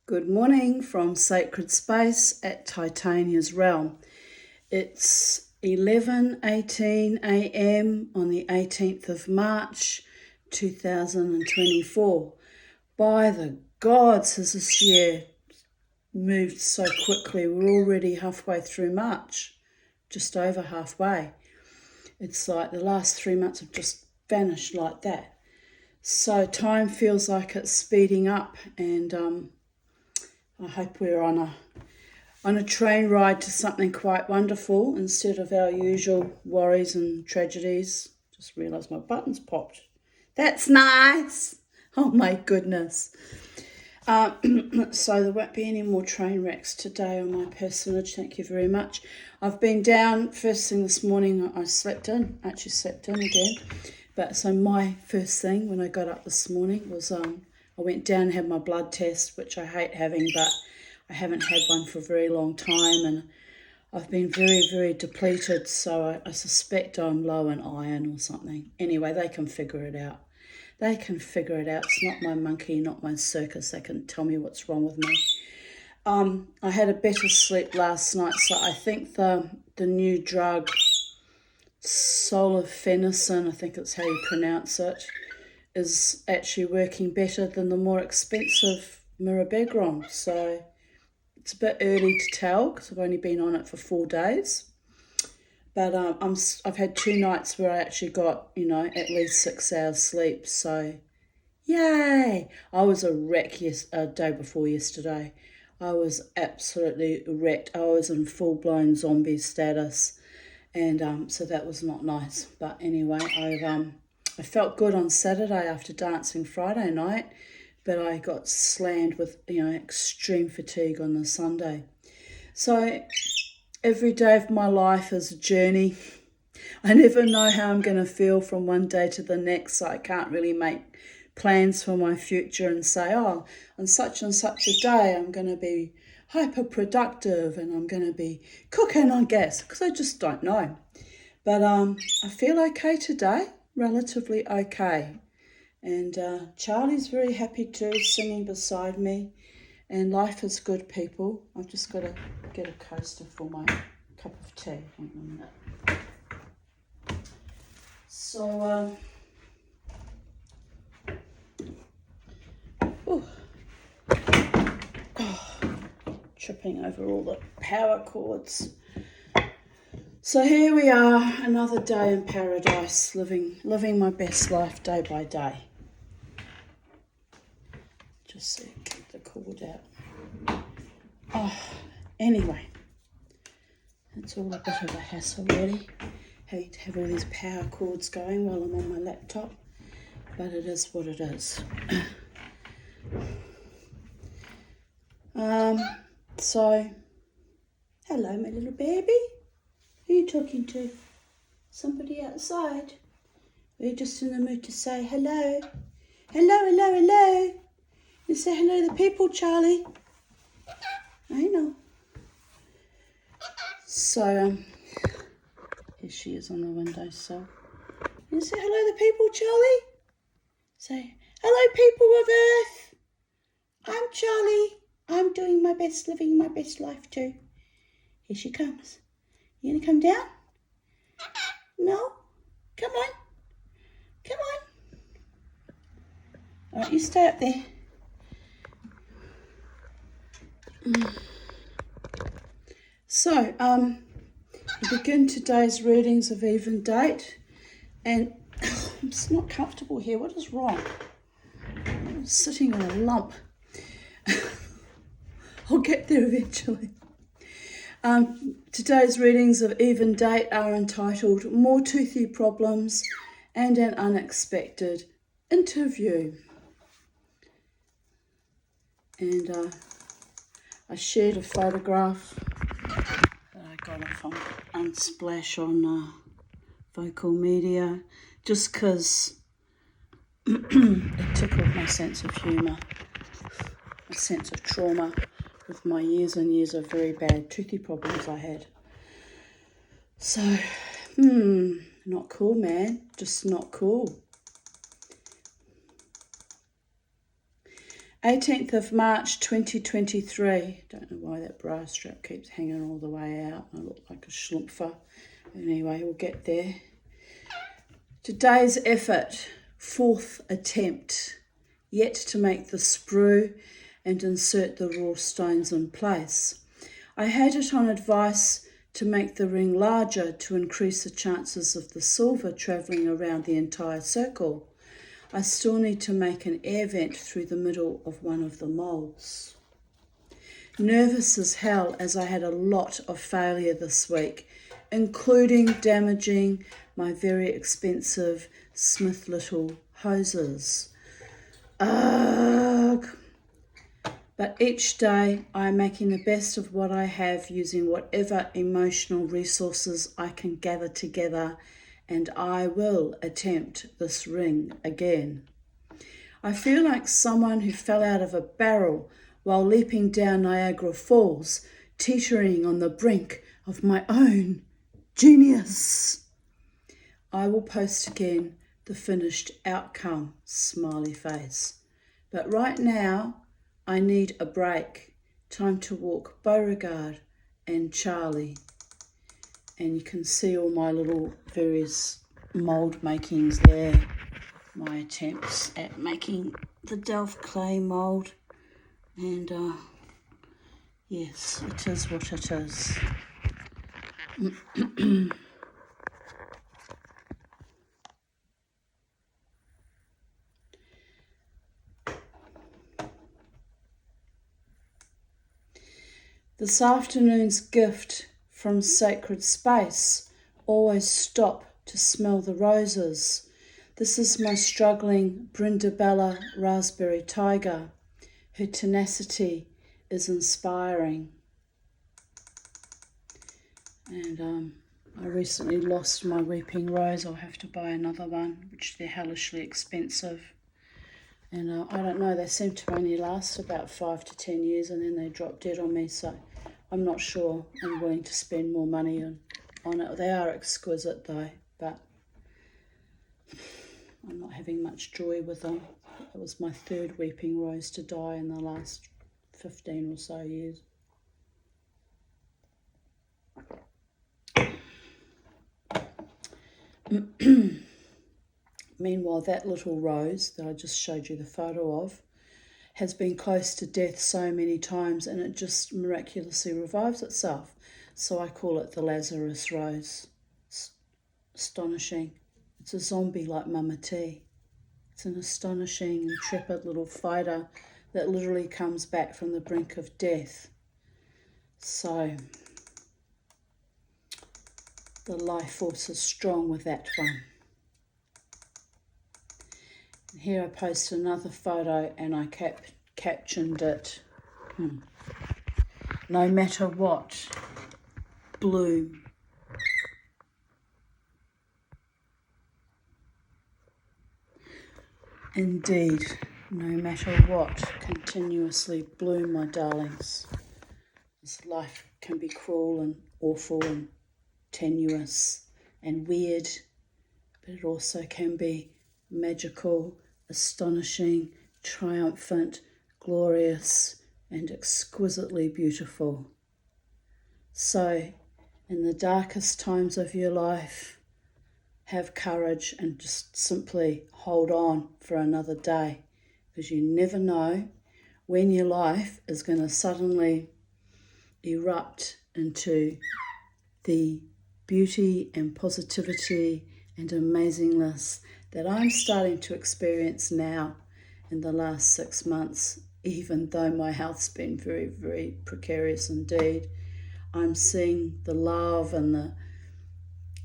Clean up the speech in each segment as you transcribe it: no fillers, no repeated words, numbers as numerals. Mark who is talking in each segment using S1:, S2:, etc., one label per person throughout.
S1: Good morning from Sacred Space at Titania's Realm. It's 11:18 a.m. on the 18th of March 2024. By the gods, has this year moved so quickly. We're already halfway through March, just over halfway. It's like the last 3 months have just vanished like that. So time feels like it's speeding up, and I hope we're on a train ride to something quite wonderful instead of our usual worries and tragedies. Just realised my button's popped. That's nice. Oh my goodness. So there won't be any more train wrecks today on my personage. Thank you very much. I've been down first thing this morning. I slept in again. But so my first thing when I got up this morning was I went down and had my blood test, which I hate having, but I haven't had one for a very long time, and I've been very, very depleted, so I suspect I'm low in iron or something. Anyway, they can figure it out. It's not my monkey, not my circus. They can tell me what's wrong with me. I had a better sleep last night, so I think the new drug, solifenacin, I think it's how you pronounce it, is actually working better than the more expensive mirabegron. So it's a bit early to tell because I've only been on it for 4 days. But I've had 2 nights where I actually got, at least 6 hours sleep. So, yay! I was a wreck day before yesterday. I was absolutely wrecked. I was in full-blown zombie status. And so that was not nice. But anyway, I felt good on Saturday after dancing Friday night. But I got slammed with, extreme fatigue on the Sunday. So every day of my life is a journey. I never know how I'm going to feel from one day to the next, so I can't really make plans for my future and say, on such and such a day I'm going to be hyper productive and I'm going to be cooking on gas, because I just don't know. But I feel okay today, relatively okay. And Charlie's very happy too, singing beside me. And life is good, people. I've just got to get a coaster for my cup of tea. Hang on a minute. So, tripping over all the power cords. So here we are, another day in paradise, living my best life day by day. Just keep the cord out. Anyway, it's all a bit of a hassle really. Hate to have all these power cords going while I'm on my laptop, but it is what it is. So, hello my little baby. Who are you talking to? Somebody outside? Are you just in the mood to say hello? Hello. You say hello to the people, Charlie. I know. So, here she is on the windowsill. You say hello to the people, Charlie? Say, hello people of Earth. I'm Charlie. I'm doing my best, living my best life too. Here she comes. You gonna come down? No? Come on. All right, you stay up there. So, we begin today's readings of even date, and I'm just not comfortable here. What is wrong? I'm sitting in a lump. I'll get there eventually. Today's readings of even date are entitled More Toothy Problems and an Unexpected Interview. And I shared a photograph that I got it from Unsplash on Vocal Media, just because it tickled my sense of humour, my sense of trauma with my years and years of very bad toothy problems I had. So, not cool, man, just not cool. 18th of March 2023. Don't know why that bra strap keeps hanging all the way out. I look like a schlumpfer. Anyway, we'll get there. Today's effort, 4th attempt, yet to make the sprue and insert the raw stones in place. I had it on advice to make the ring larger to increase the chances of the silver travelling around the entire circle. I still need to make an air vent through the middle of one of the moulds. Nervous as hell, as I had a lot of failure this week, including damaging my very expensive Smith Little hoses. Ugh. But each day I am making the best of what I have, using whatever emotional resources I can gather together, and I will attempt this ring again. I feel like someone who fell out of a barrel while leaping down Niagara Falls, teetering on the brink of my own genius. I will post again the finished outcome, smiley face. But right now, I need a break. Time to walk Beauregard and Charlie. And you can see all my little various mould makings there. My attempts at making the Delft clay mould. And yes, it is what it is. This afternoon's gift from Sacred Space, always stop to smell the roses. This is my struggling Brindabella Raspberry Tiger. Her tenacity is inspiring. And I recently lost my Weeping Rose. I'll have to buy another one, which they're hellishly expensive. And I don't know, they seem to only last about 5 to 10 years and then they drop dead on me, so I'm not sure I'm willing to spend more money on it. They are exquisite though, but I'm not having much joy with them. It was my 3rd Weeping Rose to die in the last 15 or so years. Meanwhile, that little rose that I just showed you the photo of has been close to death so many times, and it just miraculously revives itself. So I call it the Lazarus rose. It's astonishing. It's a zombie like Mama T. It's an astonishing, intrepid little fighter that literally comes back from the brink of death. So the life force is strong with that one. Here I post another photo and I captioned it, no matter what, bloom. Indeed, no matter what, continuously bloom, my darlings. This life can be cruel and awful and tenuous and weird, but it also can be magical, astonishing, triumphant, glorious, and exquisitely beautiful. So, in the darkest times of your life, have courage and just simply hold on for another day, because you never know when your life is going to suddenly erupt into the beauty and positivity and amazingness that I'm starting to experience now in the last 6 months. Even though my health's been very, very precarious indeed, I'm seeing the love and the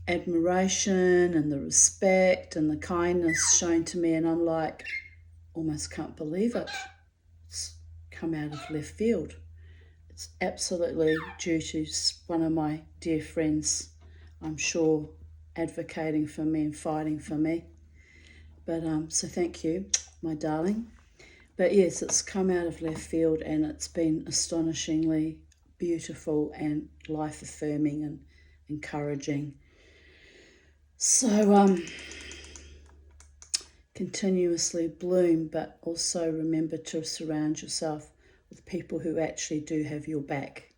S1: admiration and the respect and the kindness shown to me, and I'm like, almost can't believe it. It's come out of left field. It's absolutely due to one of my dear friends, I'm sure, advocating for me and fighting for me. But so thank you, my darling. But yes, it's come out of left field and it's been astonishingly beautiful and life-affirming and encouraging. So continuously bloom, but also remember to surround yourself with people who actually do have your back.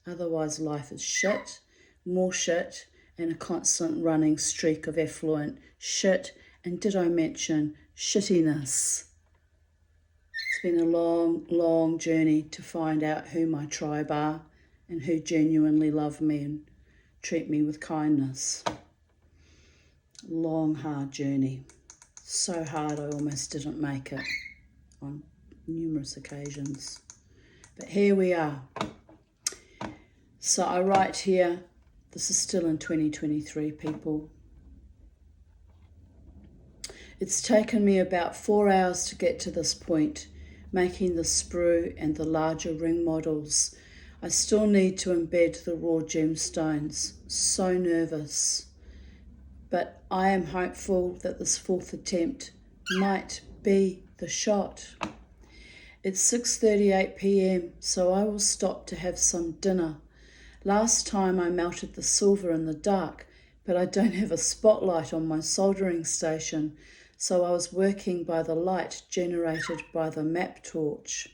S1: Otherwise, life is shit, more shit, and a constant running streak of effluent shit. And did I mention shittiness? It's been a long, long journey to find out who my tribe are and who genuinely love me and treat me with kindness. Long, hard journey. So hard I almost didn't make it on numerous occasions. But here we are. So I write here, this is still in 2023, people. It's taken me about 4 hours to get to this point, making the sprue and the larger ring models. I still need to embed the raw gemstones. So nervous. But I am hopeful that this fourth attempt might be the shot. It's 6:38 p.m, so I will stop to have some dinner. Last time I melted the silver in the dark, but I don't have a spotlight on my soldering station, so I was working by the light generated by the map torch.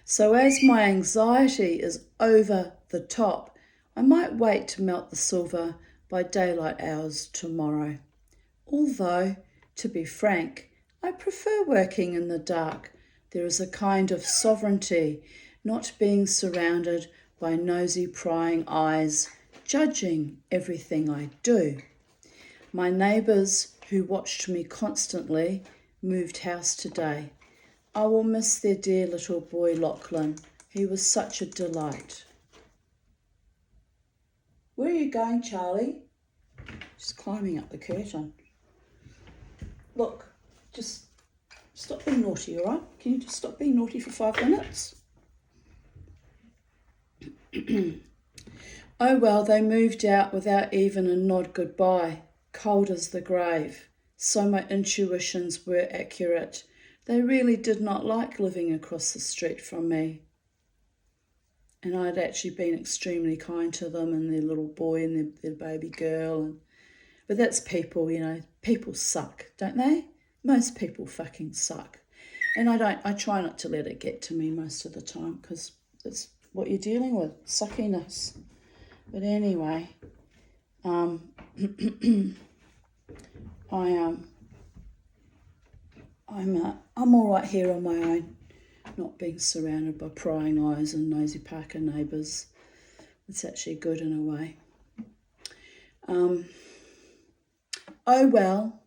S1: So as my anxiety is over the top, I might wait to melt the silver by daylight hours tomorrow. Although, to be frank, I prefer working in the dark. There is a kind of sovereignty, not being surrounded by nosy prying eyes, judging everything I do. My neighbours, who watched me constantly, moved house today. I will miss their dear little boy Lachlan. He was such a delight. Where are you going, Charlie? Just climbing up the curtain. Look, just stop being naughty, all right? Can you just stop being naughty for 5 minutes? Oh well, they moved out without even a nod goodbye, cold as the grave. So my intuitions were accurate. They really did not like living across the street from me. And I'd actually been extremely kind to them and their little boy and their baby girl. But that's people, you know. People suck, don't they? Most people fucking suck. And I try not to let it get to me most of the time because it's what you're dealing with, suckiness. But anyway, I'm all right here on my own, not being surrounded by prying eyes and nosy Parker neighbours. It's actually good in a way. Oh well,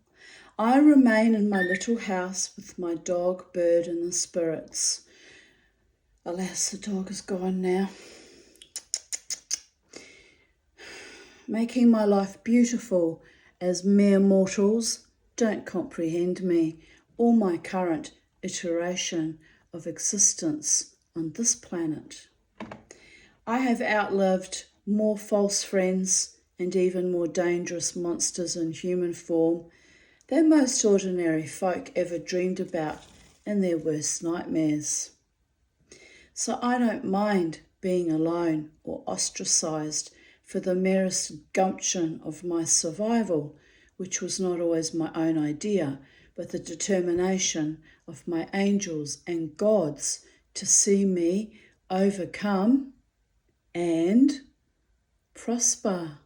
S1: I remain in my little house with my dog, bird and the spirits. Alas, the dog is gone now. Making my life beautiful as mere mortals don't comprehend me or my current iteration of existence on this planet. I have outlived more false friends and even more dangerous monsters in human form than most ordinary folk ever dreamed about in their worst nightmares. So I don't mind being alone or ostracised for the merest gumption of my survival, which was not always my own idea, but the determination of my angels and gods to see me overcome and prosper.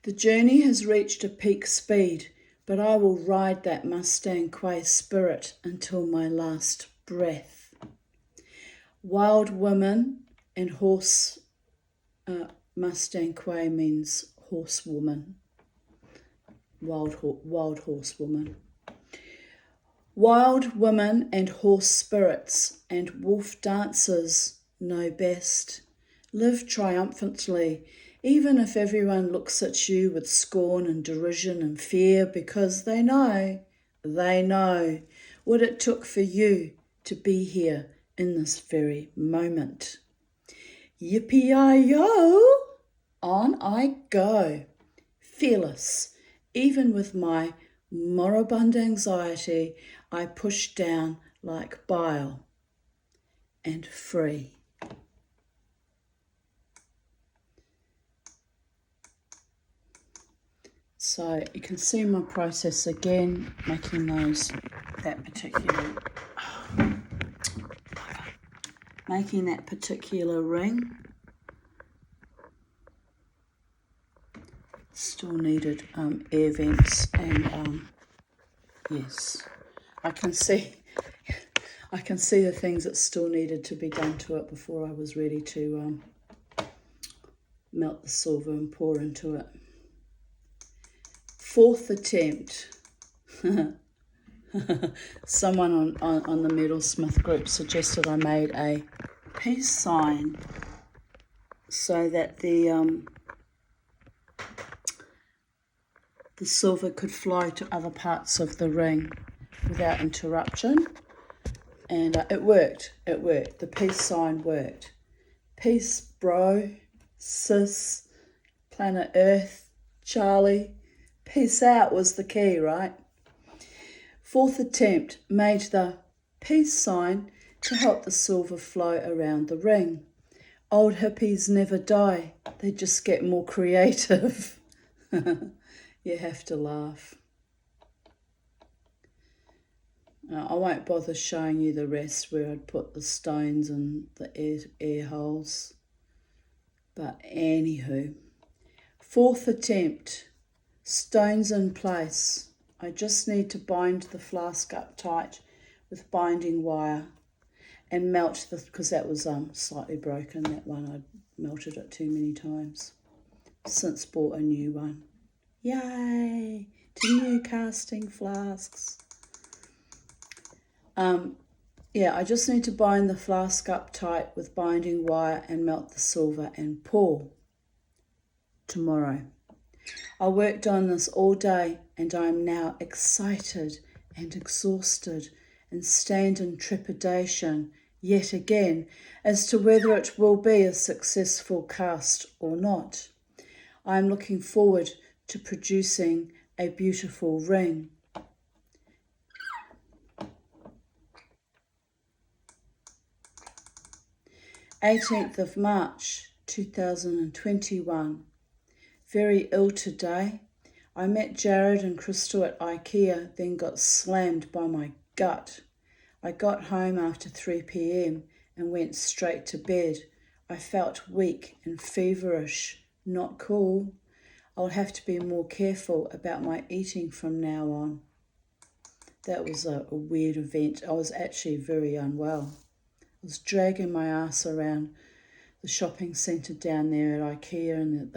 S1: The journey has reached a peak speed, but I will ride that Mustang Quay spirit until my last breath. Wild women and horse, Mustang Quay means horsewoman, wild horsewoman. Wild women and horse spirits and wolf dancers know best. Live triumphantly, even if everyone looks at you with scorn and derision and fear, because they know what it took for you to be here in this very moment. Yippee-yi-yo! On I go, fearless. Even with my moribund anxiety, I push down like bile and free. So So you can see my process again, making that particular ring. Still needed air vents, and yes, I can see the things that still needed to be done to it before I was ready to melt the silver and pour into it. Fourth attempt. Someone on the Metalsmith group suggested I made a peace sign so that the silver could fly to other parts of the ring without interruption. And it worked. The peace sign worked. Peace, bro, sis, planet Earth, Charlie. Peace out was the key, right? Fourth attempt, made the peace sign to help the silver flow around the ring. Old hippies never die. They just get more creative. You have to laugh. I won't bother showing you the rest where I'd put the stones and the air holes. But anywho, fourth attempt, stones in place. I just need to bind the flask up tight with binding wire and melt because that was slightly broken, that one. I'd melted it too many times. Since bought a new one. Yay! To new casting flasks. I just need to bind the flask up tight with binding wire and melt the silver and pour tomorrow. I worked on this all day and I am now excited and exhausted and stand in trepidation yet again as to whether it will be a successful cast or not. I am looking forward to producing a beautiful ring. March 2021. Very ill today. I met Jared and Crystal at IKEA, then got slammed by my gut. I got home after 3 p.m. and went straight to bed. I felt weak and feverish. Not cool. I'll have to be more careful about my eating from now on. That was a weird event. I was actually very unwell. I was dragging my ass around the shopping centre down there at IKEA, and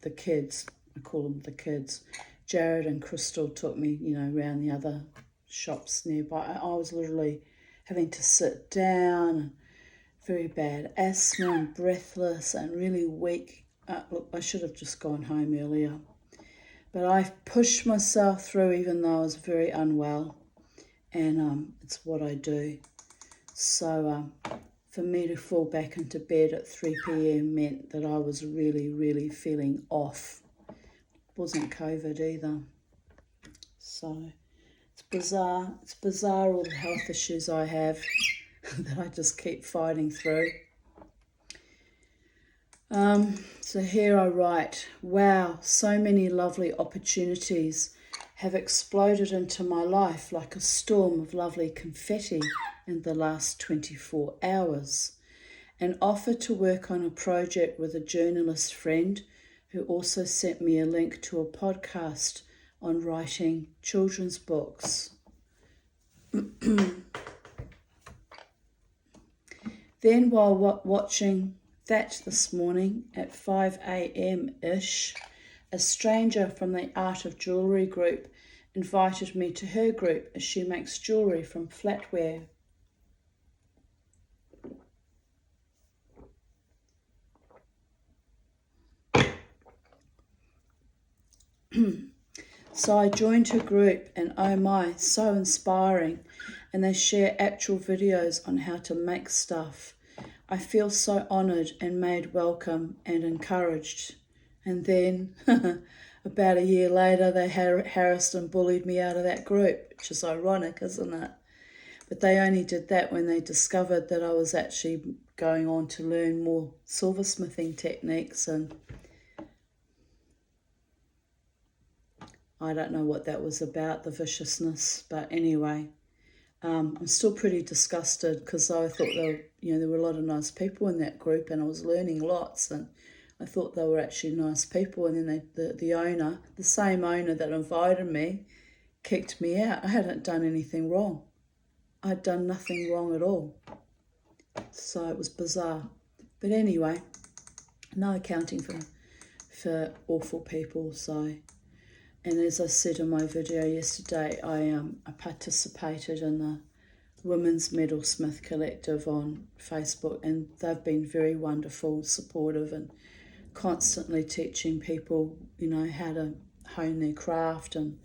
S1: the kids, I call them the kids, Jared and Crystal took me, around the other shops nearby. I was literally having to sit down, very bad asthma and breathless and really weak. Look, I should have just gone home earlier. But I pushed myself through even though I was very unwell, and it's what I do. So for me to fall back into bed at 3 p.m. meant that I was really, really feeling off. It wasn't COVID either. So it's bizarre. It's bizarre all the health issues I have that I just keep fighting through. So here I write, wow, so many lovely opportunities have exploded into my life like a storm of lovely confetti in the last 24 hours. An offer to work on a project with a journalist friend who also sent me a link to a podcast on writing children's books. Then while watching that this morning at 5 a.m-ish, a stranger from the Art of Jewellery group invited me to her group as she makes jewellery from flatware. So I joined her group, and oh my, so inspiring, and they share actual videos on how to make stuff. I feel so honoured and made welcome and encouraged. And then, about a year later, they harassed and bullied me out of that group, which is ironic, isn't it? But they only did that when they discovered that I was actually going on to learn more silversmithing techniques. And I don't know what that was about, the viciousness, but anyway, I'm still pretty disgusted because I thought there were a lot of nice people in that group, and I was learning lots, and I thought they were actually nice people, and then the owner, the same owner that invited me, kicked me out. I hadn't done anything wrong. I'd done nothing wrong at all. So it was bizarre. But anyway, no accounting for awful people. So, and as I said in my video yesterday, I participated in the Women's Metalsmith Collective on Facebook, and they've been very wonderful, supportive, and constantly teaching people, how to hone their craft and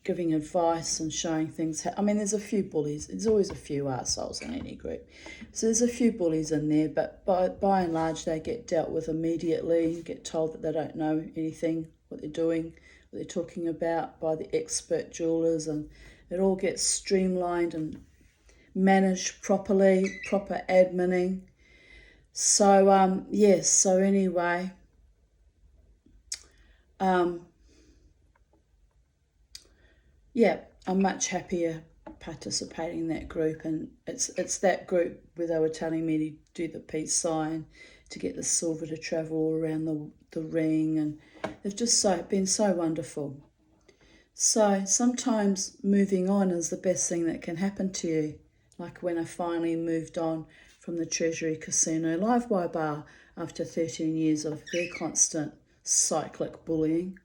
S1: giving advice and showing things. I mean, there's a few bullies. There's always a few arseholes in any group. So there's a few bullies in there, but by and large, they get dealt with immediately. You get told that they don't know anything, what they're doing, what they're talking about by the expert jewelers, and it all gets streamlined and managed properly, proper adminning. So, yes, so anyway, yeah, I'm much happier participating in that group, and it's that group where they were telling me to do the peace sign, to get the silver to travel all around the ring, and they've just been so wonderful. So sometimes moving on is the best thing that can happen to you, like when I finally moved on from the Treasury Casino live wire bar after 13 years of their constant cyclic bullying.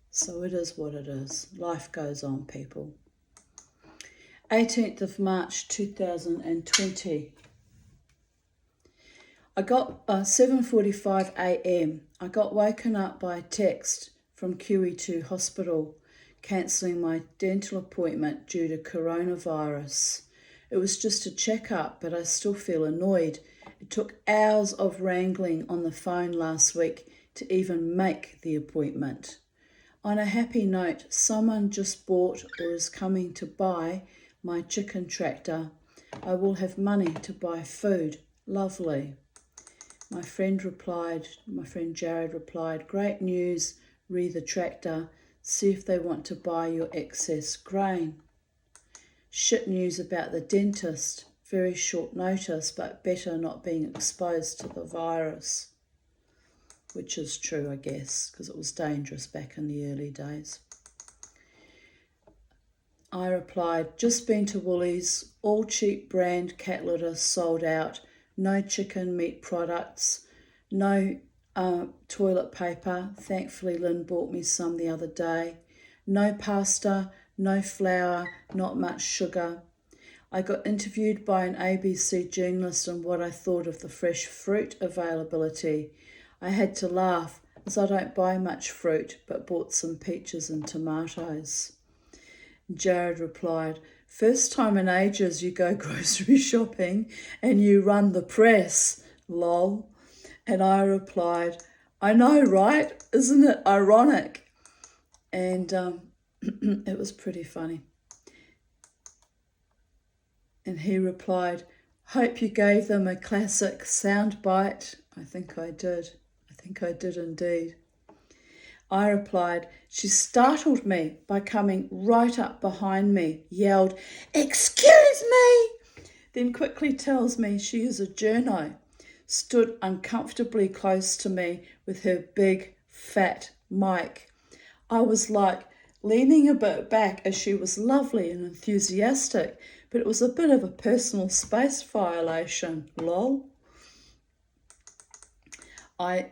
S1: So it is what it is. Life goes on, people. 18th of March 2020. I got 7:45 a.m. I got woken up by a text from QE2 Hospital cancelling my dental appointment due to coronavirus. It was just a checkup, but I still feel annoyed. It took hours of wrangling on the phone last week to even make the appointment. On a happy note, someone just bought or is coming to buy my chicken tractor. I will have money to buy food. Lovely. My friend Jared replied, great news, re the tractor. See if they want to buy your excess grain. Shit news about the dentist. Very short notice, but better not being exposed to the virus. Which is true, I guess, because it was dangerous back in the early days. I replied, just been to Woolies, all cheap brand cat litter sold out, no chicken meat products, no toilet paper. Thankfully, Lynn bought me some the other day. No pasta, no flour, not much sugar. I got interviewed by an ABC journalist on what I thought of the fresh fruit availability. I had to laugh as I don't buy much fruit, but bought some peaches and tomatoes. Jared replied, first time in ages you go grocery shopping and you run the press, lol. And I replied, I know, right? Isn't it ironic? And it was pretty funny. And he replied, hope you gave them a classic sound bite. I think I did indeed. I replied, she startled me by coming right up behind me, yelled, excuse me, then quickly tells me she is a journo, stood uncomfortably close to me with her big, fat mic. I was like leaning a bit back as she was lovely and enthusiastic, but it was a bit of a personal space violation, lol. I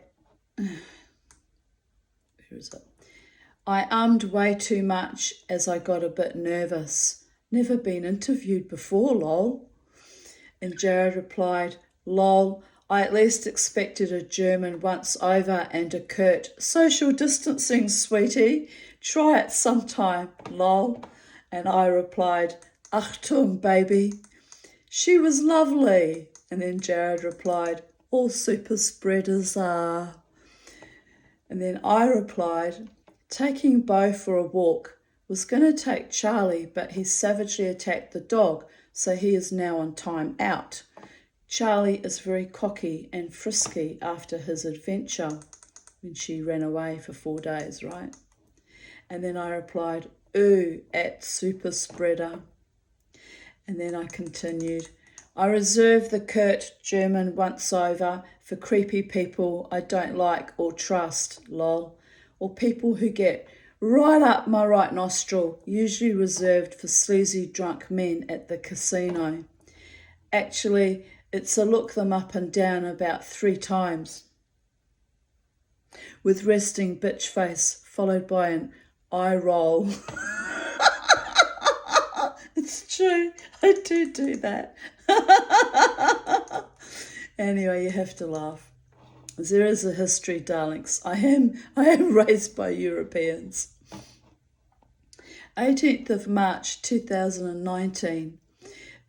S1: ummed way too much as I got a bit nervous. Never been interviewed before, lol. And Jared replied, lol, I at least expected a German once over and a curt, social distancing, sweetie. Try it sometime, lol. And I replied, Achtung, baby. She was lovely. And then Jared replied, all super spreaders are. And then I replied, taking Bo for a walk, was going to take Charlie, but he savagely attacked the dog, so he is now on time out. Charlie is very cocky and frisky after his adventure when she ran away for 4 days, right? And then I replied, ooh, at Super Spreader. And then I continued, I reserve the curt German once over for creepy people I don't like or trust, lol, or people who get right up my right nostril, usually reserved for sleazy drunk men at the casino. Actually, it's a look them up and down about 3 times, with resting bitch face followed by an eye roll. It's true, I do that. Anyway, you have to laugh. There is a history, darlings. I am raised by Europeans. 18th of March 2019.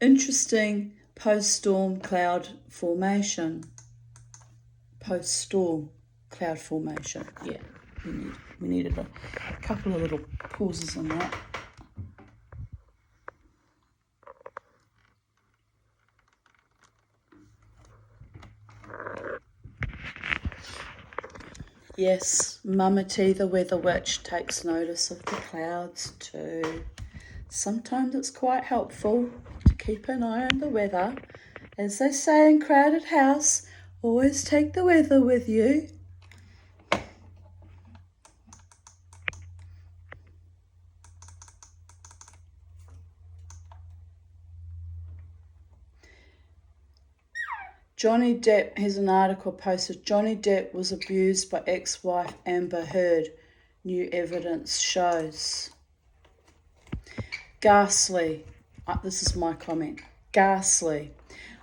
S1: Interesting post-storm cloud formation. Post-storm cloud formation. Yeah, we needed a couple of little pauses on that. Yes, Mama T, the weather witch, takes notice of the clouds too. Sometimes it's quite helpful to keep an eye on the weather. As they say in Crowded House, always take the weather with you. Johnny Depp, here's an article posted. Johnny Depp was abused by ex-wife Amber Heard. New evidence shows. Ghastly. This is my comment. Ghastly.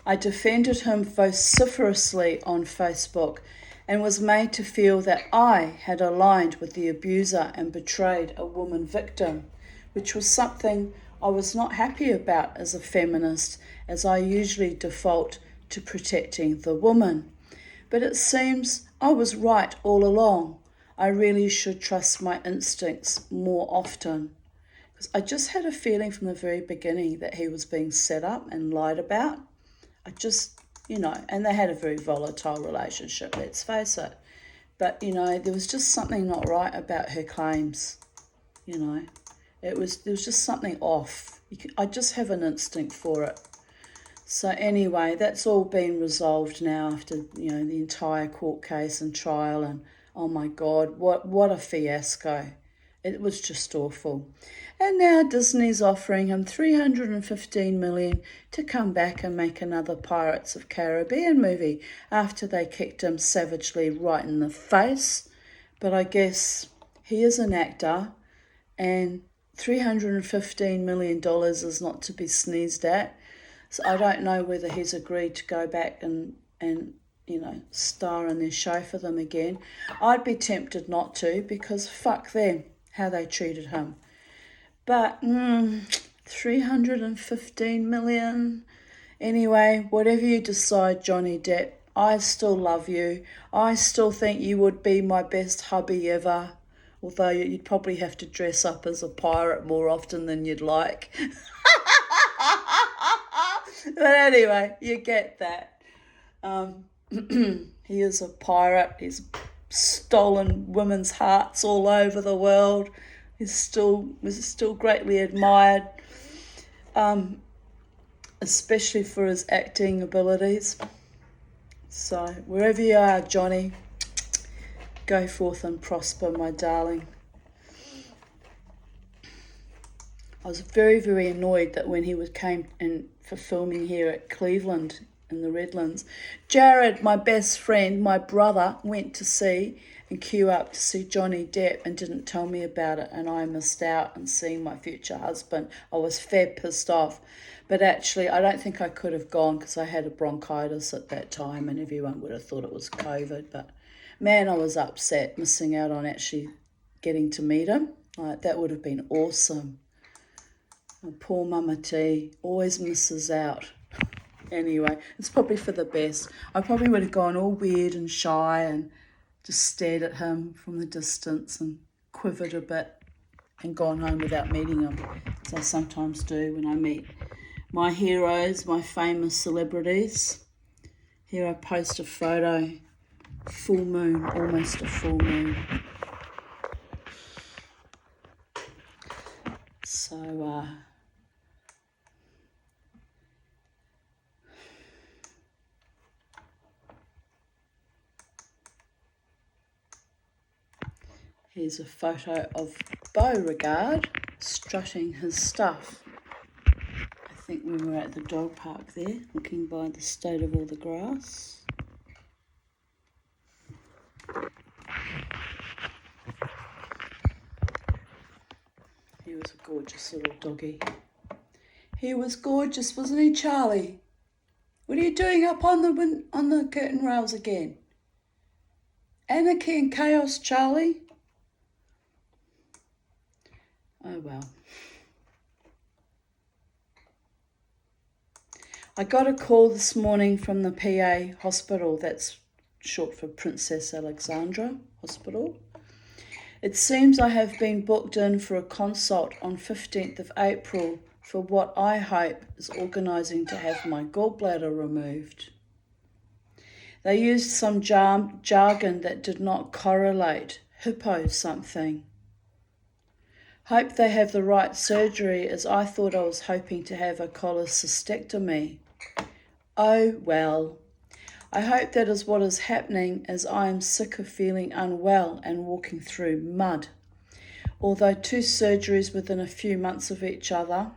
S1: I defended him vociferously on Facebook and was made to feel that I had aligned with the abuser and betrayed a woman victim, which was something I was not happy about as a feminist, as I usually default to protecting the woman. But it seems I was right all along. I really should trust my instincts more often. Because I just had a feeling from the very beginning that he was being set up and lied about. I just, and they had a very volatile relationship, let's face it. But, there was just something not right about her claims. There was just something off. I just have an instinct for it. So anyway, that's all been resolved now after, the entire court case and trial, and oh my God, what a fiasco. It was just awful. And now Disney's offering him $315 million to come back and make another Pirates of Caribbean movie after they kicked him savagely right in the face. But I guess he is an actor, and $315 million is not to be sneezed at. So I don't know whether he's agreed to go back and star in their show for them again. I'd be tempted not to, because fuck them, how they treated him. But $315 million. Anyway, whatever you decide, Johnny Depp, I still love you. I still think you would be my best hubby ever. Although you'd probably have to dress up as a pirate more often than you'd like. But anyway, you get that. He is a pirate. He's stolen women's hearts all over the world. He's still greatly admired, especially for his acting abilities. So wherever you are, Johnny, go forth and prosper, my darling. I was very, very annoyed that when he came in for filming here at Cleveland in the Redlands, Jared, my best friend, my brother, went to see and queue up to see Johnny Depp and didn't tell me about it, and I missed out on seeing my future husband. I was fair pissed off. But actually, I don't think I could have gone because I had a bronchitis at that time and everyone would have thought it was COVID. But man, I was upset missing out on actually getting to meet him. That would have been awesome. And poor Mama T always misses out. Anyway, it's probably for the best. I probably would have gone all weird and shy and just stared at him from the distance and quivered a bit and gone home without meeting him, as I sometimes do when I meet my heroes, my famous celebrities. Here I post a photo, full moon, almost a full moon. So, here's a photo of Beauregard strutting his stuff. I think we were at the dog park there, looking by the state of all the grass. He was a gorgeous little doggy. He was gorgeous, wasn't he, Charlie? What are you doing up on the curtain rails again? Anarchy and chaos, Charlie. Oh well. I got a call this morning from the PA hospital, that's short for Princess Alexandra Hospital. It seems I have been booked in for a consult on 15th of April for what I hope is organising to have my gallbladder removed. They used some jargon that did not correlate, hippo something. Hope they have the right surgery, as I thought I was hoping to have a cholecystectomy. Oh well. I hope that is what is happening, as I am sick of feeling unwell and walking through mud. Although 2 surgeries within a few months of each other,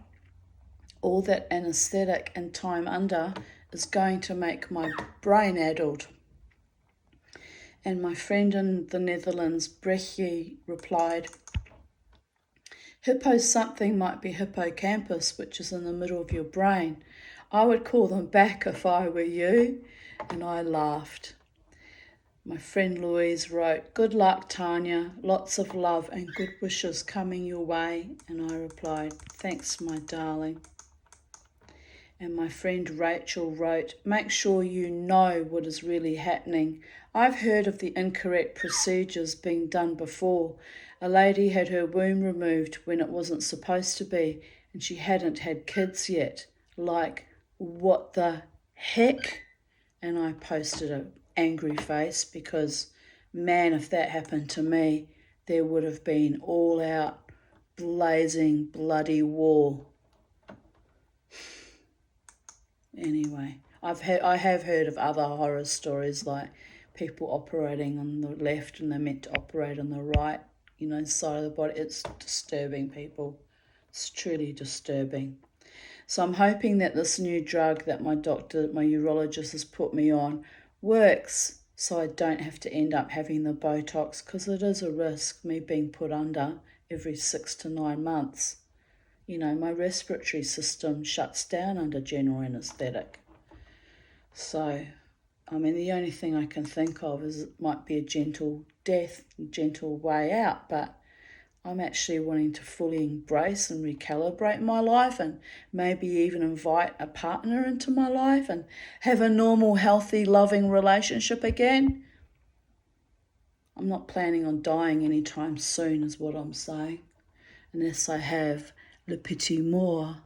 S1: all that anaesthetic and time under is going to make my brain addled. And my friend in the Netherlands, Brechtje, replied, hippo something might be hippocampus, which is in the middle of your brain. I would call them back if I were you. And I laughed. My friend Louise wrote, good luck, Tanya, lots of love and good wishes coming your way. And I replied, thanks, my darling. And my friend Rachel wrote, make sure you know what is really happening. I've heard of the incorrect procedures being done before. A lady had her womb removed when it wasn't supposed to be, and she hadn't had kids yet. Like, what the heck? And I posted an angry face because, man, if that happened to me, there would have been all out blazing bloody war. Anyway, I have heard of other horror stories, like people operating on the left and they're meant to operate on the right, side of the body. It's disturbing, people. It's truly disturbing. So I'm hoping that this new drug that my urologist has put me on works, so I don't have to end up having the Botox, because it is a risk, me being put under every 6 to 9 months. My respiratory system shuts down under general anaesthetic. So, the only thing I can think of is it might be a gentle death, gentle way out, but I'm actually wanting to fully embrace and recalibrate my life, and maybe even invite a partner into my life and have a normal, healthy, loving relationship again. I'm not planning on dying anytime soon, is what I'm saying, unless I have le petit mort.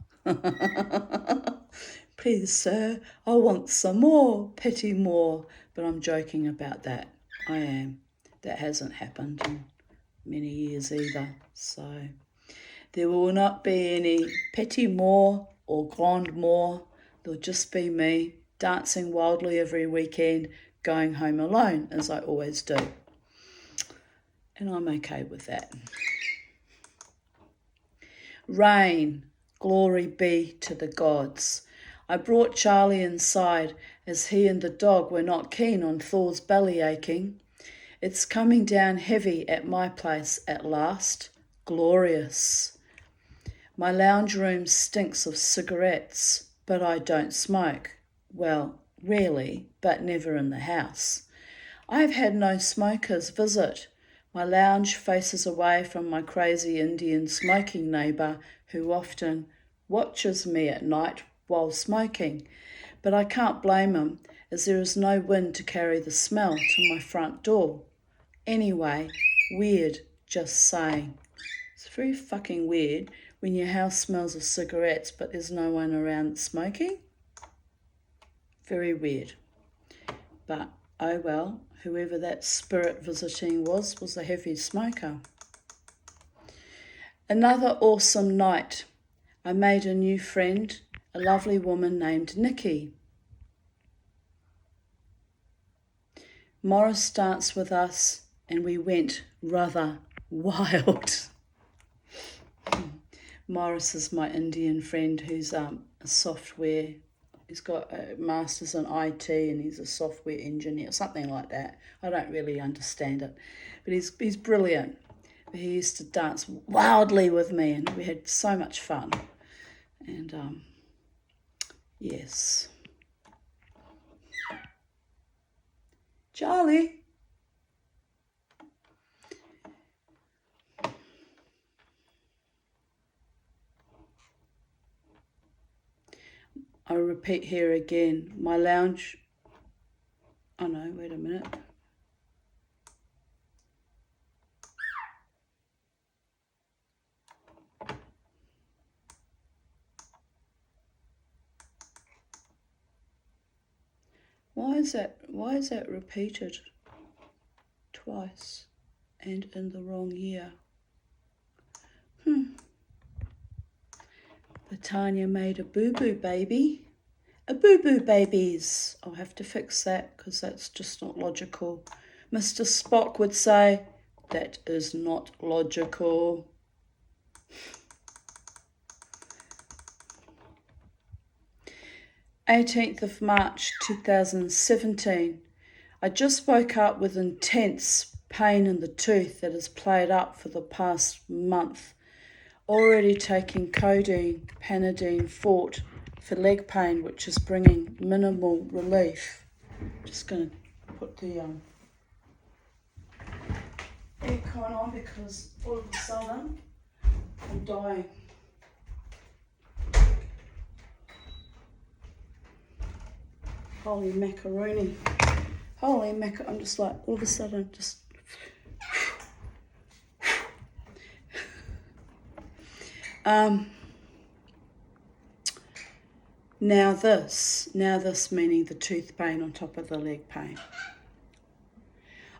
S1: Please, sir, I want some more petit mort. But I'm joking about that. I am. That hasn't happened in many years either. So there will not be any petit mort or grand mort. There'll just be me dancing wildly every weekend, going home alone, as I always do. And I'm okay with that. Rain, glory be to the gods. I brought Charlie inside, as he and the dog were not keen on Thor's belly aching. It's coming down heavy at my place at last. Glorious. My lounge room stinks of cigarettes, but I don't smoke. Well, rarely, but never in the house. I have had no smokers visit. My lounge faces away from my crazy Indian smoking neighbour, who often watches me at night while smoking. But I can't blame him, as there is no wind to carry the smell to my front door. Anyway, weird, just saying. It's very fucking weird when your house smells of cigarettes but there's no one around smoking. Very weird. But oh well, whoever that spirit visiting was a heavy smoker. Another awesome night. I made a new friend, a lovely woman named Nikki. Morris danced with us and we went rather wild. Morris is my Indian friend who's a software, he's got a master's in IT and he's a software engineer, something like that. I don't really understand it, but he's brilliant. He used to dance wildly with me and we had so much fun. And yes. Charlie. I repeat here again, my lounge. Oh no, wait a minute. Why is that repeated twice and in the wrong year? Tanya made a boo-boo baby. A boo-boo babies. I'll have to fix that because that's just not logical. Mr. Spock would say, that is not logical. March 18th, 2017. I just woke up with intense pain in the tooth that has played up for the past month. Already taking codeine, Panadine, Fort for leg pain, which is bringing minimal relief. Just going to put the aircon on because all of a sudden I'm dying. Holy macaroni. I'm just like, all of a sudden, just... Now this meaning the tooth pain on top of the leg pain.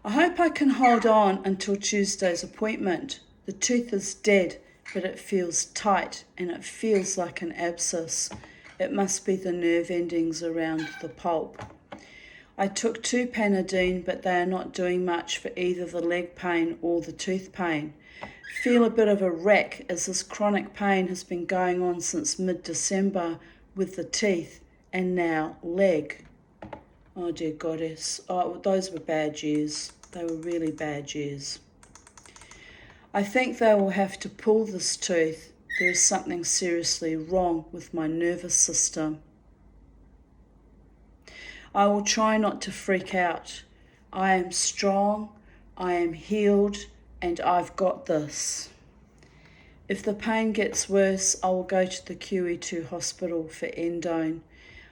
S1: I hope I can hold on until Tuesday's appointment. The tooth is dead, but it feels tight and it feels like an abscess. It must be the nerve endings around the pulp. I took 2 Panadine, but they are not doing much for either the leg pain or the tooth pain. Feel a bit of a wreck as this chronic pain has been going on since mid-December with the teeth and now leg. Oh dear goddess, those were bad years. They were really bad years. I think they will have to pull this tooth. There is something seriously wrong with my nervous system. I will try not to freak out. I am strong, I am healed, and I've got this. If the pain gets worse, I will go to the QE2 hospital for endone.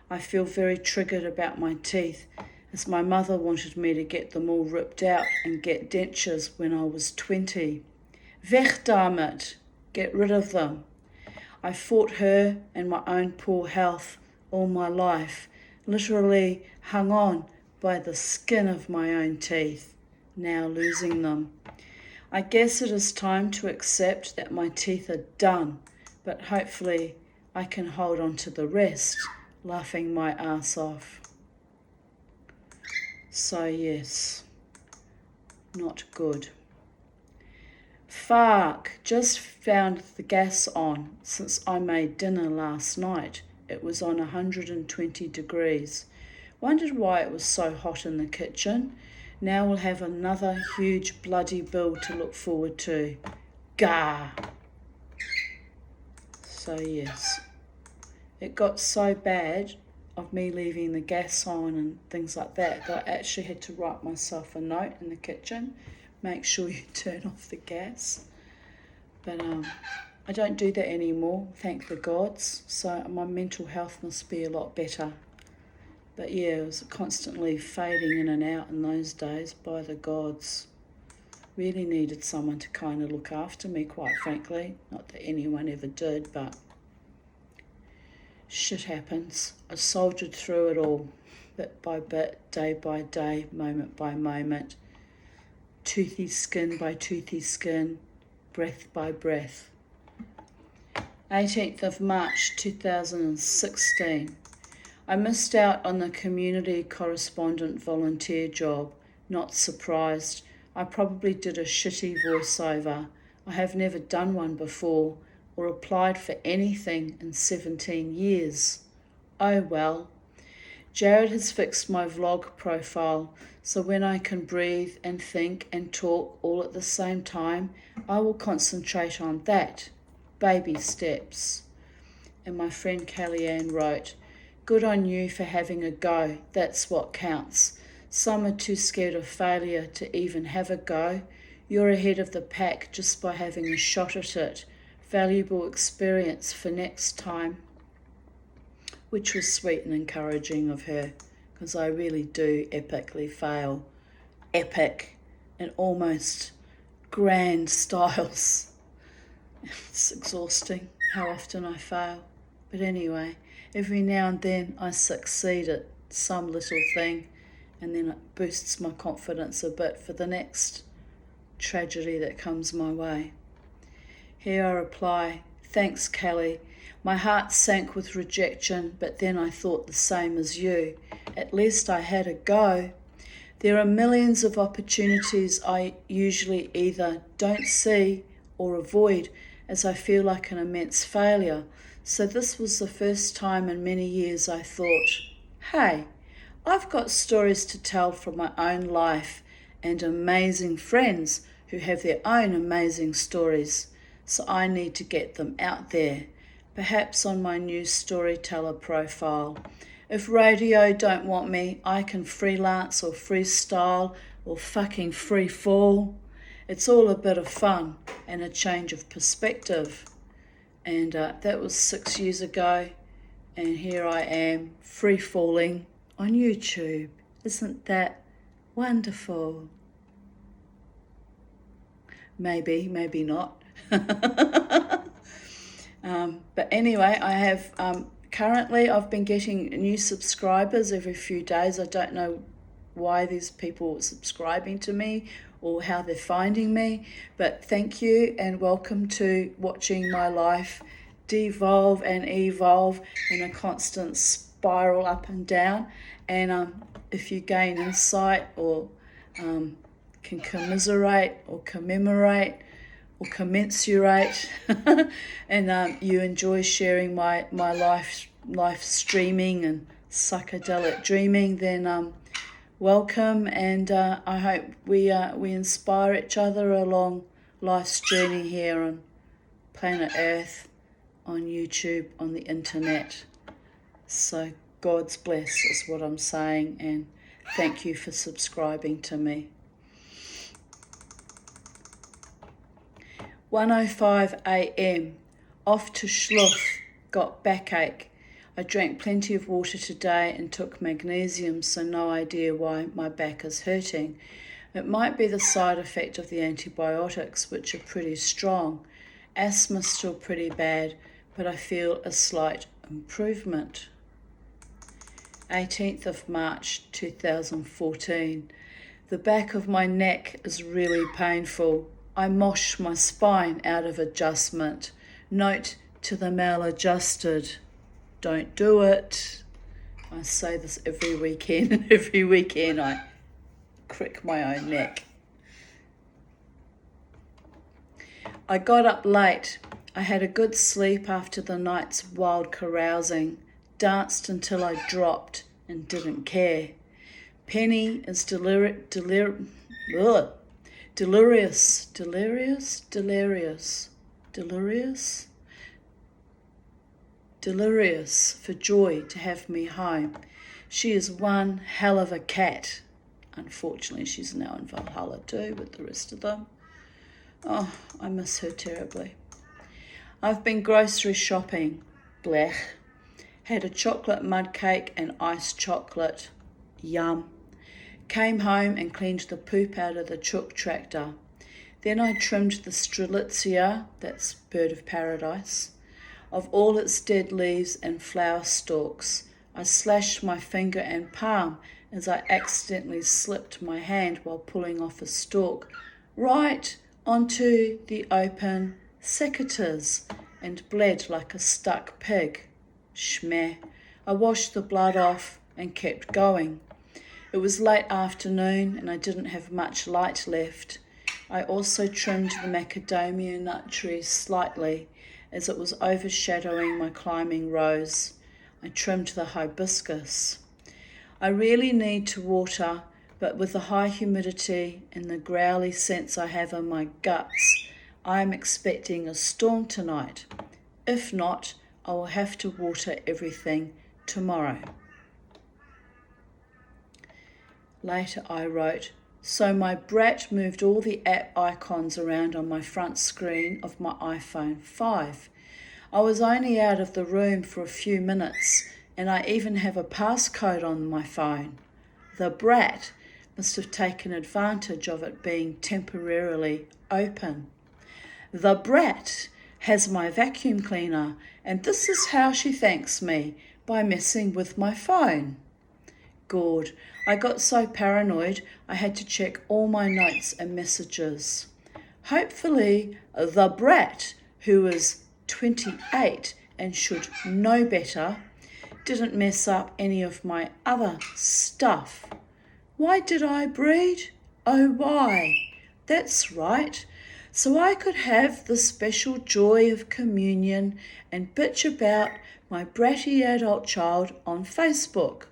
S1: I feel very triggered about my teeth, as my mother wanted me to get them all ripped out and get dentures when I was 20. Weg damit! Get rid of them. I fought her and my own poor health all my life, literally hung on by the skin of my own teeth, now losing them. I guess it is time to accept that my teeth are done, but hopefully I can hold on to the rest, laughing my ass off. So yes, not good. Fuck, just found the gas on since I made dinner last night. It was on 120 degrees. Wondered why it was so hot in the kitchen. Now we'll have another huge bloody bill to look forward to. Gah! So yes, it got so bad of me leaving the gas on and things like that I actually had to write myself a note in the kitchen. Make sure you turn off the gas. But I don't do that anymore, thank the gods. So my mental health must be a lot better. But yeah, it was constantly fading in and out in those days by the gods. Really needed someone to kind of look after me, quite frankly. Not that anyone ever did, but shit happens. I soldiered through it all, bit by bit, day by day, moment by moment. Toothy skin by toothy skin, breath by breath. 18th of March 2016. I missed out on the community correspondent volunteer job. Not surprised. I probably did a shitty voiceover. I have never done one before or applied for anything in 17 years. Oh well. Jared has fixed my vlog profile, so when I can breathe and think and talk all at the same time, I will concentrate on that. Baby steps. And my friend Kellyanne wrote, good on you for having a go, that's what counts. Some are too scared of failure to even have a go. You're ahead of the pack just by having a shot at it. Valuable experience for next time. Which was sweet and encouraging of her, because I really do epically fail. Epic and almost grand styles. It's exhausting how often I fail. But anyway, every now and then I succeed at some little thing, and then it boosts my confidence a bit for the next tragedy that comes my way. Here I reply, thanks Kelly. My heart sank with rejection, but then I thought the same as you. At least I had a go. There are millions of opportunities I usually either don't see or avoid, as I feel like an immense failure. So this was the first time in many years I thought, hey, I've got stories to tell from my own life and amazing friends who have their own amazing stories. So I need to get them out there. Perhaps on my new storyteller profile. If radio don't want me, I can freelance or freestyle or fucking free fall. It's all a bit of fun and a change of perspective. And that was 6 years ago, and here I am free falling on YouTube. Isn't that wonderful? Maybe, maybe not. But anyway, I have currently I've been getting new subscribers every few days. I don't know why these people are subscribing to me or how they're finding me, but thank you and welcome to watching my life devolve and evolve in a constant spiral up and down. And if you gain insight or can commiserate or commemorate or commensurate and you enjoy sharing my life streaming and psychedelic dreaming, then welcome, and I hope we inspire each other along life's journey here on planet Earth, on YouTube, on the internet. So God's bless is what I'm saying, and thank you for subscribing to me. 1:05 a.m. Off to Schluff, got backache. I drank plenty of water today and took magnesium, so no idea why my back is hurting. It might be the side effect of the antibiotics, which are pretty strong. Asthma's still pretty bad, but I feel a slight improvement. 18th of March 2014. The back of my neck is really painful. I mosh my spine out of adjustment. Note to the maladjusted, don't do it. I say this every weekend, and every weekend I crick my own neck. I got up late. I had a good sleep after the night's wild carousing, danced until I dropped and didn't care. Penny is delirious for joy to have me home. She is one hell of a cat. Unfortunately, she's now in Valhalla too with the rest of them. Oh, I miss her terribly. I've been grocery shopping. Blech. Had a chocolate mud cake and iced chocolate. Yum. Came home and cleaned the poop out of the chook tractor. Then I trimmed the strelitzia, that's bird of paradise, of all its dead leaves and flower stalks. I slashed my finger and palm as I accidentally slipped my hand while pulling off a stalk, right onto the open secateurs. and bled like a stuck pig. Schmeh. I washed the blood off and kept going. It was late afternoon and I didn't have much light left. I also trimmed the macadamia nut tree slightly as it was overshadowing my climbing rose. I trimmed the hibiscus. I really need to water, but with the high humidity and the growly sense I have in my guts, I am expecting a storm tonight. If not, I will have to water everything tomorrow. Later I wrote, so my brat moved all the app icons around on my front screen of my iPhone 5. I was only out of the room for a few minutes and I even have a passcode on my phone. The brat must have taken advantage of it being temporarily open. The brat has my vacuum cleaner and this is how she thanks me, by messing with my phone. God, I got so paranoid I had to check all my notes and messages. Hopefully the brat, who is 28 and should know better, didn't mess up any of my other stuff. Why did I breed? Oh, why? That's right. So I could have the special joy of communion and bitch about my bratty adult child on Facebook.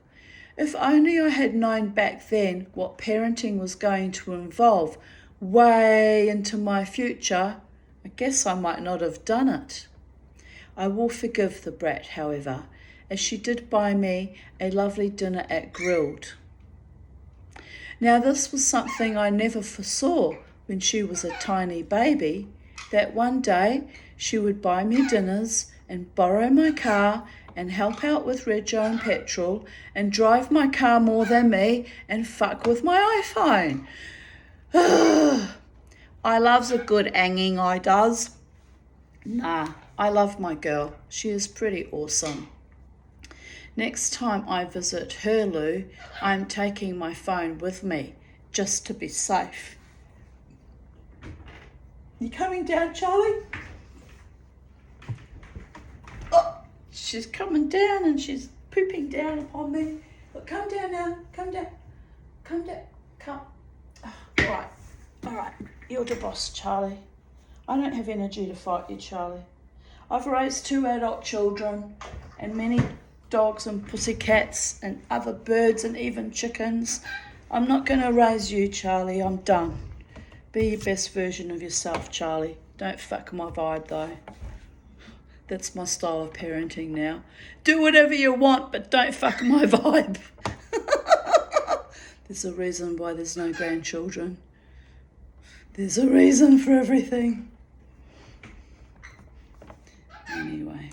S1: If only I had known back then what parenting was going to involve way into my future, I guess I might not have done it. I will forgive the brat, however, as she did buy me a lovely dinner at Grilled. Now this was something I never foresaw when she was a tiny baby, that one day she would buy me dinners and borrow my car and help out with rego and petrol and drive my car more than me and fuck with my iPhone. I loves a good hanging, I does. Nah, I love my girl. She is pretty awesome. Next time I visit her loo, I'm taking my phone with me, just to be safe. You coming down, Charlie? Oh, she's coming down and she's pooping down upon me. Look, come down now, come down. Come down, come. Oh, all right, you're the boss, Charlie. I don't have energy to fight you, Charlie. I've raised 2 adult children and many dogs and pussycats and other birds and even chickens. I'm not going to raise you, Charlie. I'm done. Be your best version of yourself, Charlie. Don't fuck my vibe, though. That's my style of parenting now. Do whatever you want, but don't fuck my vibe. There's a reason why there's no grandchildren. There's a reason for everything. Anyway.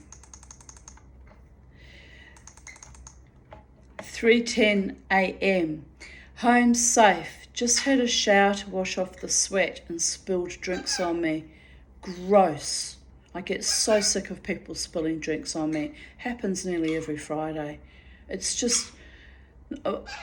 S1: 3:10 a.m. Home safe. Just had a shower to wash off the sweat and spilled drinks on me. Gross. I get so sick of people spilling drinks on me. Happens nearly every Friday. It's just,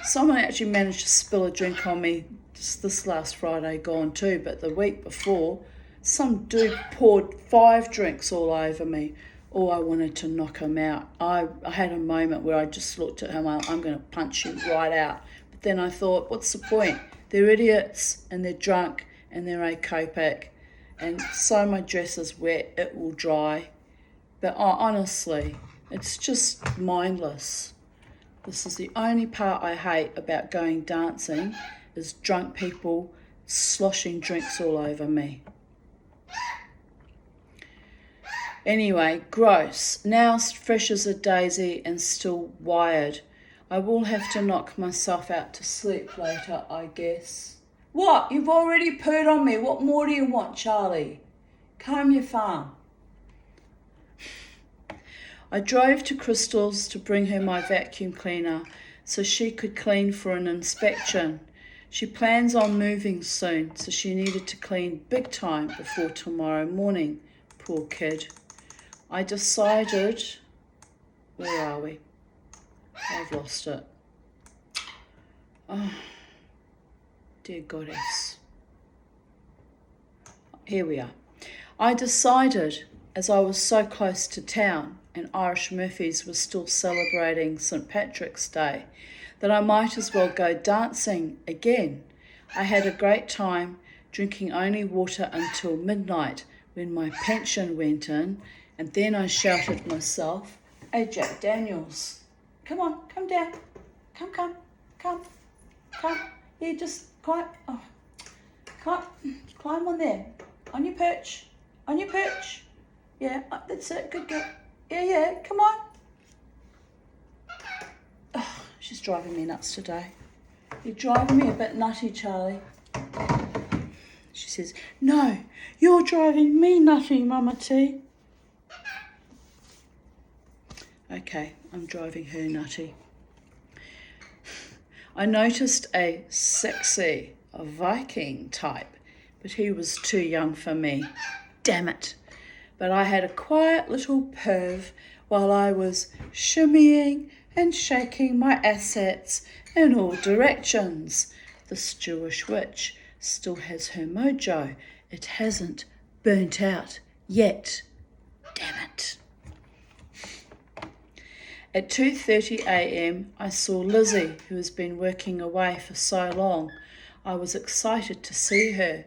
S1: someone actually managed to spill a drink on me just this last Friday gone too, but the week before, some dude poured 5 drinks all over me. Oh, I wanted to knock him out. I had a moment where I just looked at him, I'm going to punch him right out. But then I thought, what's the point? They're idiots and they're drunk and they're acopic. And so my dress is wet, it will dry. But honestly, it's just mindless. This is the only part I hate about going dancing, is drunk people sloshing drinks all over me. Anyway, gross. Now fresh as a daisy and still wired. I will have to knock myself out to sleep later, I guess. What? You've already pooed on me. What more do you want, Charlie? Calm your farm. I drove to Crystal's to bring her my vacuum cleaner so she could clean for an inspection. She plans on moving soon, so she needed to clean big time before tomorrow morning. Poor kid. I decided... Where are we? I've lost it. Oh, dear goddess. Here we are. I decided as I was so close to town and Irish Murphy's was still celebrating St. Patrick's Day, that I might as well go dancing again. I had a great time, drinking only water until midnight when my pension went in, and then I shouted myself a Jack Daniels. Come on, come down. Come. Yeah, just climb. Oh, climb on there. On your perch. Yeah, that's it. Good girl. Yeah, come on. Oh, she's driving me nuts today. You're driving me a bit nutty, Charlie. She says, no, you're driving me nutty, Mama T. Okay, I'm driving her nutty. I noticed a sexy, a Viking type, but he was too young for me. Damn it. But I had a quiet little perv while I was shimmying and shaking my assets in all directions. This Jewish witch still has her mojo. It hasn't burnt out yet. Damn it. At 2:30 a.m, I saw Lizzie, who has been working away for so long. I was excited to see her.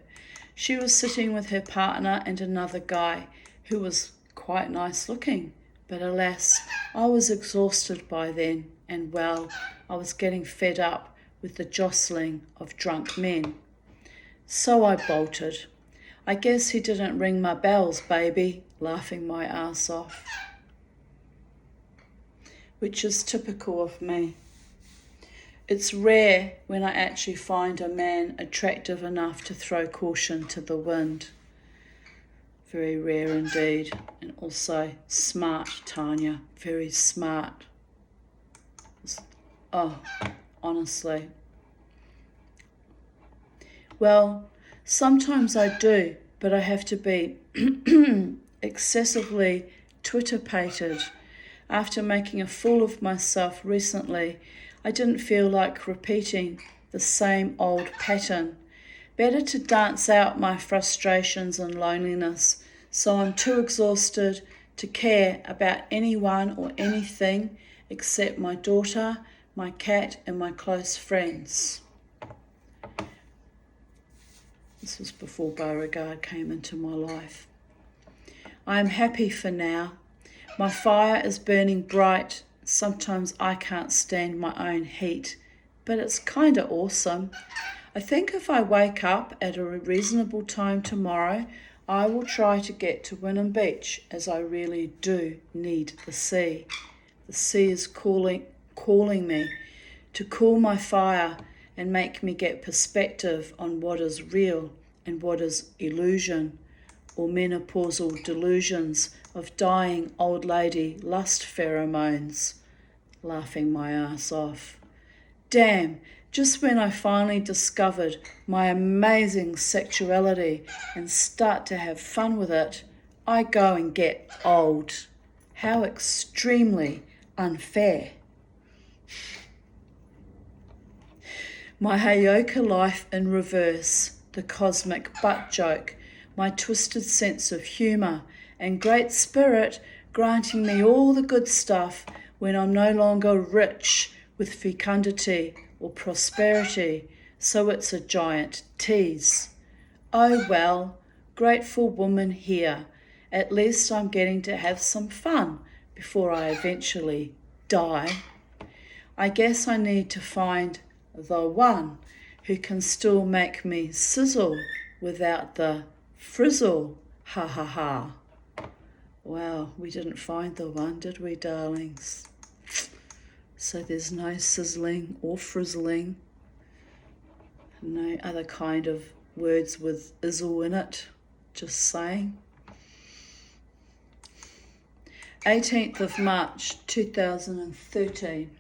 S1: She was sitting with her partner and another guy who was quite nice looking. But alas, I was exhausted by then, and well, I was getting fed up with the jostling of drunk men. So I bolted. I guess he didn't ring my bells, baby, laughing my ass off. Which is typical of me. It's rare when I actually find a man attractive enough to throw caution to the wind. Very rare indeed. And also smart, Tanya. Very smart. Oh, honestly. Well, sometimes I do, but I have to be excessively Twitter-pated. After making a fool of myself recently, I didn't feel like repeating the same old pattern. Better to dance out my frustrations and loneliness, so I'm too exhausted to care about anyone or anything except my daughter, my cat, and my close friends. This was before Beauregard came into my life. I am happy for now. My fire is burning bright. Sometimes I can't stand my own heat, but it's kind of awesome. I think if I wake up at a reasonable time tomorrow, I will try to get to Wynnum Beach, as I really do need the sea. The sea is calling me to cool my fire and make me get perspective on what is real and what is illusion, or menopausal delusions of dying old lady lust pheromones, laughing my ass off. Damn, just when I finally discovered my amazing sexuality and start to have fun with it, I go and get old. How extremely unfair. My Heyoka life in reverse, the cosmic butt joke, my twisted sense of humour and great spirit granting me all the good stuff when I'm no longer rich with fecundity or prosperity, so it's a giant tease. Oh well, grateful woman here. At least I'm getting to have some fun before I eventually die. I guess I need to find the one who can still make me sizzle without the frizzle. Ha ha ha. Wow, we didn't find the one, did we, darlings? So there's no sizzling or frizzling, no other kind of words with izzle in it, just saying. 18th of March 2013.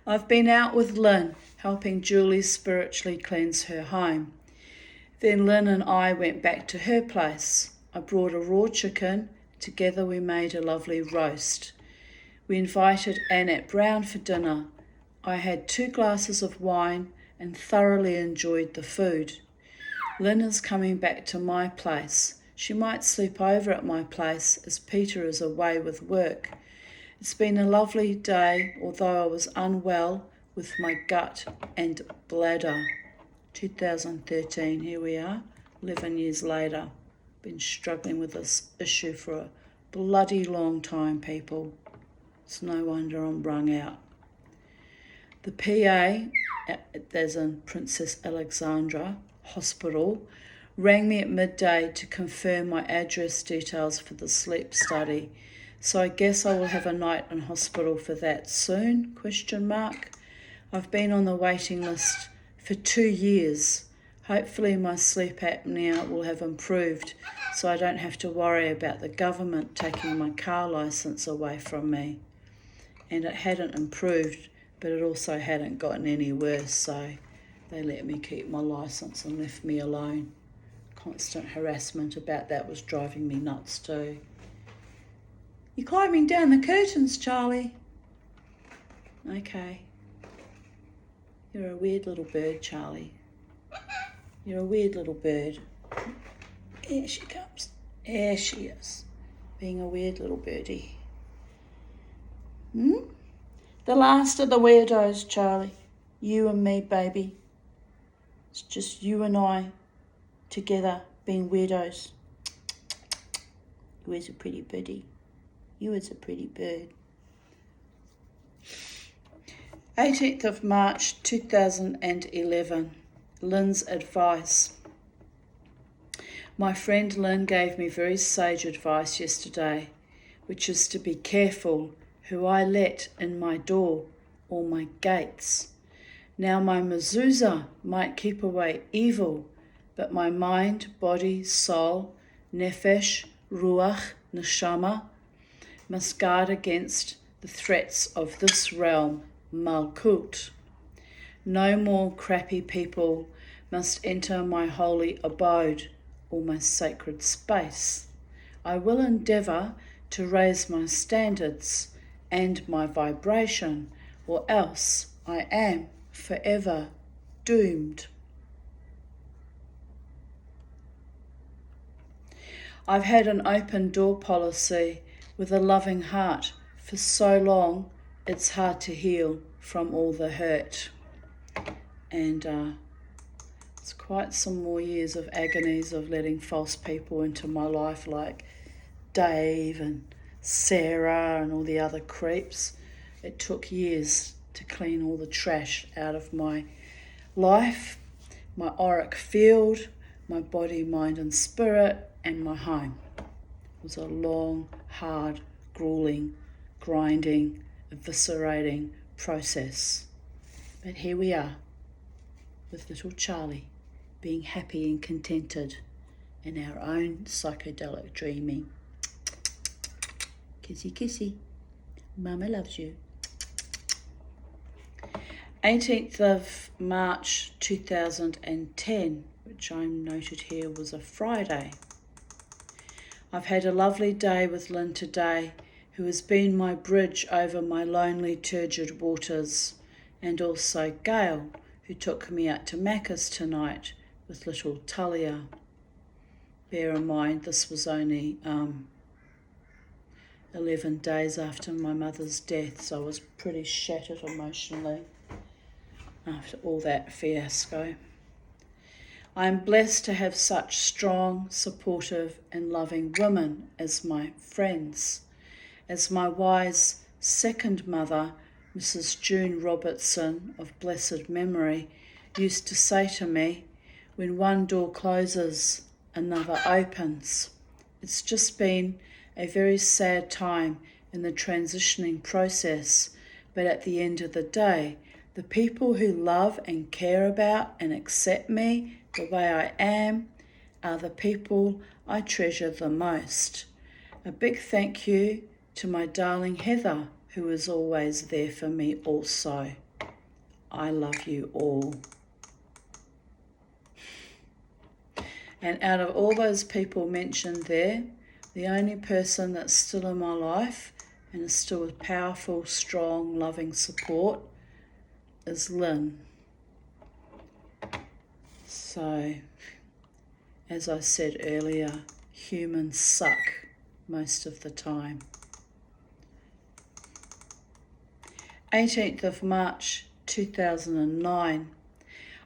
S1: I've been out with Lynn, helping Julie spiritually cleanse her home. Then Lynn and I went back to her place. I brought a raw chicken. Together we made a lovely roast. We invited Annette Brown for dinner. I had 2 glasses of wine and thoroughly enjoyed the food. Lynn is coming back to my place. She might sleep over at my place as Peter is away with work. It's been a lovely day, although I was unwell with my gut and bladder. 2013, here we are, 11 years later. Been struggling with this issue for a bloody long time, people. It's no wonder I'm wrung out. The PA, as in Princess Alexandra Hospital, rang me at midday to confirm my address details for the sleep study. So I guess I will have a night in hospital for that soon, ? I've been on the waiting list for 2 years. Hopefully my sleep apnea will have improved so I don't have to worry about the government taking my car licence away from me. And it hadn't improved, but it also hadn't gotten any worse, so they let me keep my licence and left me alone. Constant harassment about that was driving me nuts too. You're climbing down the curtains, Charlie. Okay. You're a weird little bird, Charlie. You're a weird little bird. Here she comes. There she is. Being a weird little birdie. The last of the weirdos, Charlie. You and me, baby. It's just you and I together being weirdos. You is a pretty birdie. You is a pretty bird. 18th of March 2011. Lynn's advice. My friend Lynn gave me very sage advice yesterday, which is to be careful who I let in my door or my gates. Now my mezuzah might keep away evil, but my mind, body, soul, nefesh, ruach, neshama, must guard against the threats of this realm, Malkut. No more crappy people must enter my holy abode or my sacred space. I will endeavour to raise my standards and my vibration, or else I am forever doomed. I've had an open door policy with a loving heart for so long it's hard to heal from all the hurt. And it's quite some more years of agonies of letting false people into my life like Dave and Sarah and all the other creeps. It took years to clean all the trash out of my life, my auric field, my body, mind and spirit, and my home. It was a long, hard, grueling, grinding, eviscerating process. But here we are, with little Charlie, being happy and contented in our own psychedelic dreaming. Kissy, kissy. Mama loves you. 18th of March 2010, which I'm noted here was a Friday. I've had a lovely day with Lynn today, who has been my bridge over my lonely, turgid waters, and also Gail, who took me out to Macca's tonight with little Talia. Bear in mind, this was only 11 days after my mother's death, so I was pretty shattered emotionally after all that fiasco. I am blessed to have such strong, supportive and loving women as my friends. As my wise second mother, Mrs. June Robertson of blessed memory, used to say to me, when one door closes, another opens. It's just been a very sad time in the transitioning process, but at the end of the day, the people who love and care about and accept me the way I am are the people I treasure the most. A big thank you to my darling Heather, who is always there for me also. I love you all. And out of all those people mentioned there, the only person that's still in my life and is still with powerful, strong, loving support is Lynn. So, as I said earlier, humans suck most of the time. 18th of March 2009.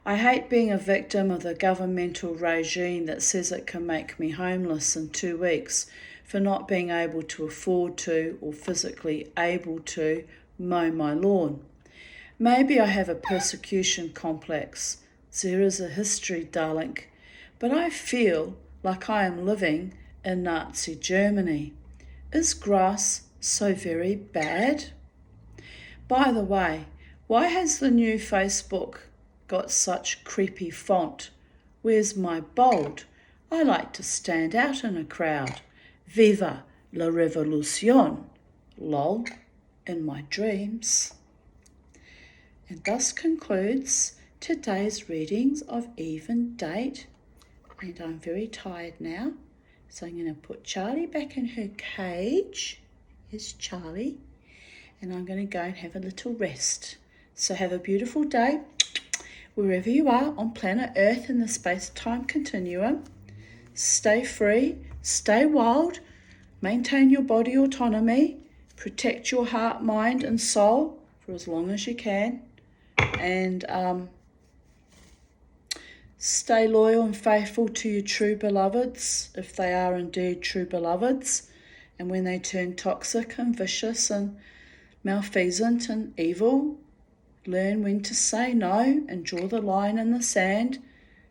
S1: I hate being a victim of the governmental regime that says it can make me homeless in 2 weeks for not being able to afford to or physically able to mow my lawn. Maybe I have a persecution complex. There is a history, darling, but I feel like I am living in Nazi Germany. Is grass so very bad? By the way, why has the new Facebook got such creepy font? Where's my bold? I like to stand out in a crowd. Viva la revolution. Lol, in my dreams. And thus concludes today's readings of Even Date. And I'm very tired now, so I'm going to put Charlie back in her cage. Here's Charlie. And I'm going to go and have a little rest. So have a beautiful day wherever you are on planet Earth in the space-time continuum. Stay free, stay wild, maintain your body autonomy, protect your heart, mind and soul for as long as you can, and stay loyal and faithful to your true beloveds, if they are indeed true beloveds, and when they turn toxic and vicious and malfeasant and evil, learn when to say no and draw the line in the sand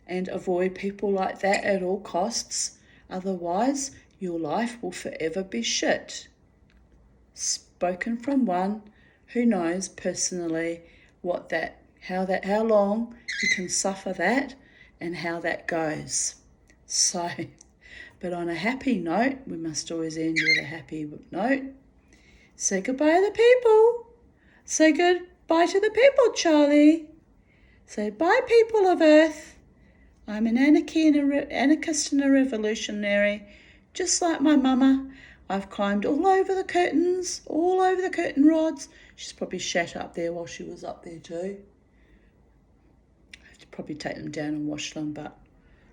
S1: and avoid people like that at all costs. Otherwise, your life will forever be shit. Spoken from one who knows personally how long you can suffer that and how that goes. So, but on a happy note, we must always end with a happy note. Say goodbye to the people. Say goodbye to the people, Charlie. Say bye, people of Earth. I'm an anarchist and a revolutionary, just like my mama. I've climbed all over the curtains, all over the curtain rods. She's probably shat up there while she was up there too. I have to probably take them down and wash them, but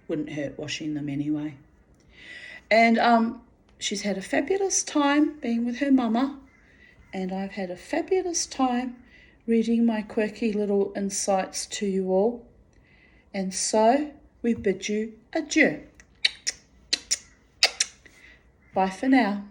S1: wouldn't hurt washing them anyway. And she's had a fabulous time being with her mama, and I've had a fabulous time reading my quirky little insights to you all. And so we bid you adieu. Bye for now.